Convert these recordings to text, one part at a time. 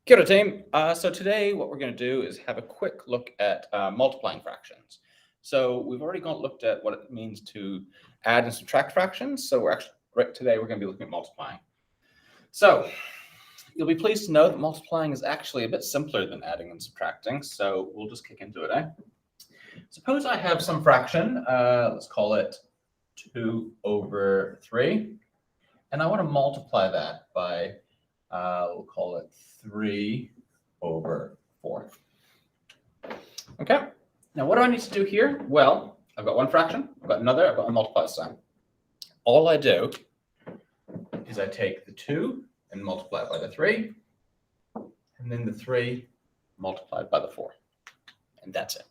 Kia ora team. So today what we're going to do is have a quick look at multiplying fractions. So we've already looked at what it means to add and subtract fractions. So today we're going to be looking at multiplying. So you'll be pleased to know that multiplying is actually a bit simpler than adding and subtracting. So we'll just kick into it. Suppose I have some fraction, let's call it 2 over 3. And I want to multiply that by we'll call it 3 over 4. Okay, now what do I need to do here? Well, I've got one fraction, I've got another, I've got a multiply sign. All I do is I take the 2 and multiply it by the 3, and then the 3 multiplied by the 4. And that's it.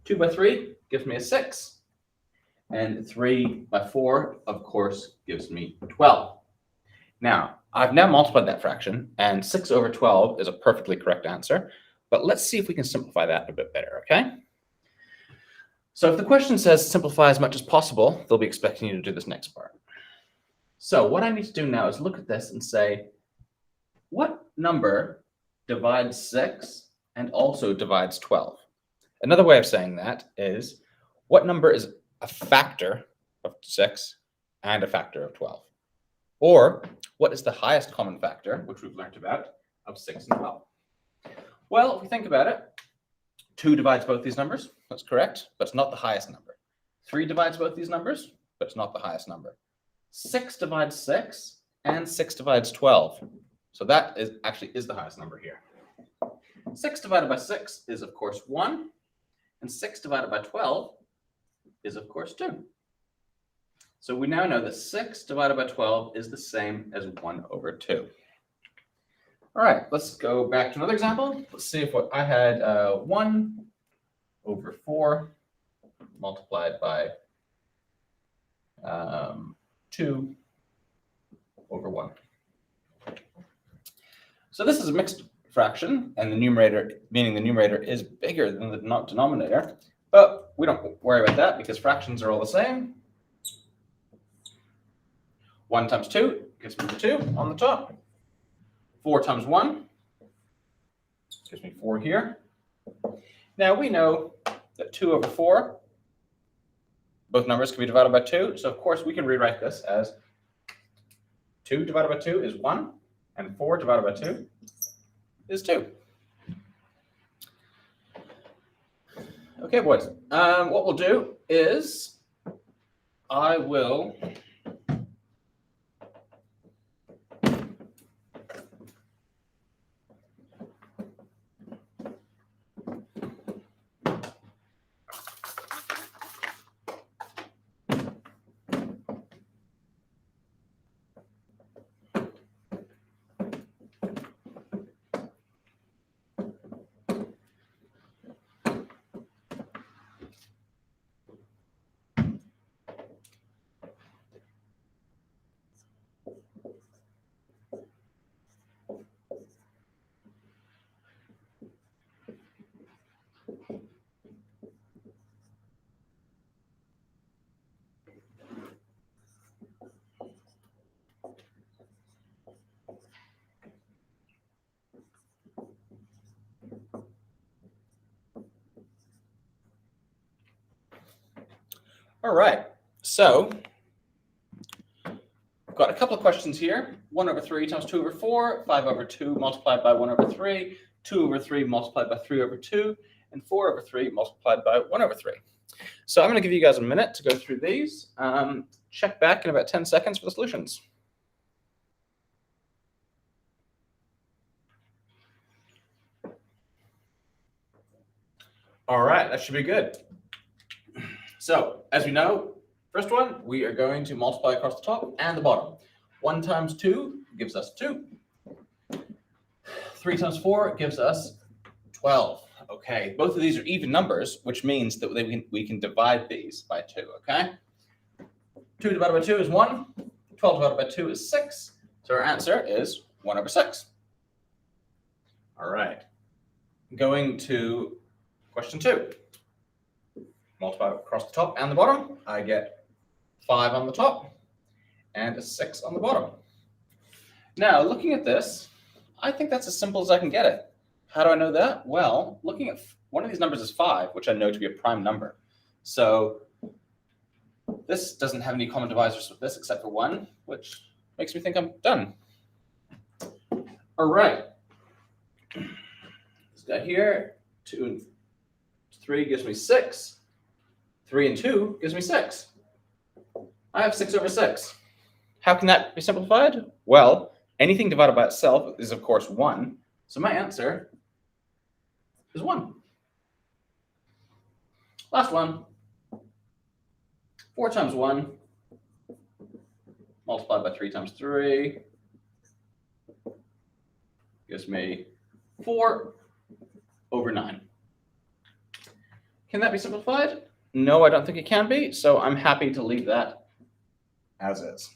2 by 3 gives me a 6, and 3 by 4, of course, gives me 12. Now, I've now multiplied that fraction, and 6 over 12 is a perfectly correct answer, but let's see if we can simplify that a bit better, okay? So if the question says simplify as much as possible, they'll be expecting you to do this next part. So what I need to do now is look at this and say, what number divides 6 and also divides 12? Another way of saying that is, what number is a factor of 6 and a factor of 12? Or what is the highest common factor, which we've learned about, of 6 and 12? Well, if we think about it, 2 divides both these numbers. That's correct, but it's not the highest number. 3 divides both these numbers, but it's not the highest number. 6 divides 6, and 6 divides 12. So that is the highest number here. 6 divided by 6 is, of course, 1, and 6 divided by 12 is, of course, 2. So we now know that 6 divided by 12 is the same as 1 over 2. All right, let's go back to another example. Let's see if what I had 1 over 4 multiplied by 2 over 1. So this is a mixed fraction, and the numerator, meaning the numerator is bigger than the denominator, but we don't worry about that because fractions are all the same. 1 times 2 gives me the 2 on the top. 4 times 1 gives me 4 here. Now we know that 2 over 4, both numbers can be divided by 2. So of course we can rewrite this as 2 divided by 2 is 1, and 4 divided by 2 is 2. Okay, boys. What we'll do is I will All right, so I've got a couple of questions here. 1 over 3 times 2 over 4, 5 over 2 multiplied by 1 over 3, 2 over 3 multiplied by 3 over 2, and 4 over 3 multiplied by 1 over 3. So I'm going to give you guys a minute to go through these. Check back in about 10 seconds for the solutions. All right, that should be good. So, as we know, first one, we are going to multiply across the top and the bottom. 1 times 2 gives us 2. 3 times 4 gives us 12. Okay, both of these are even numbers, which means that we can divide these by 2, okay? 2 divided by 2 is 1. 12 divided by 2 is 6. So our answer is 1 over 6. All right, going to question 2. Multiply across the top and the bottom, I get 5 on the top and a 6 on the bottom. Now, looking at this, I think that's as simple as I can get it. How do I know that? Well, looking at one of these numbers is 5, which I know to be a prime number. So this doesn't have any common divisors with this except for 1, which makes me think I'm done. All right. This guy here, 2 and 3 gives me 6. 3 and 2 gives me 6. I have 6 over 6. How can that be simplified? Well, anything divided by itself is, of course, 1. So my answer is 1. Last one. 4 times 1 multiplied by 3 times 3 gives me 4 over 9. Can that be simplified? No, I don't think it can be, so I'm happy to leave that as is.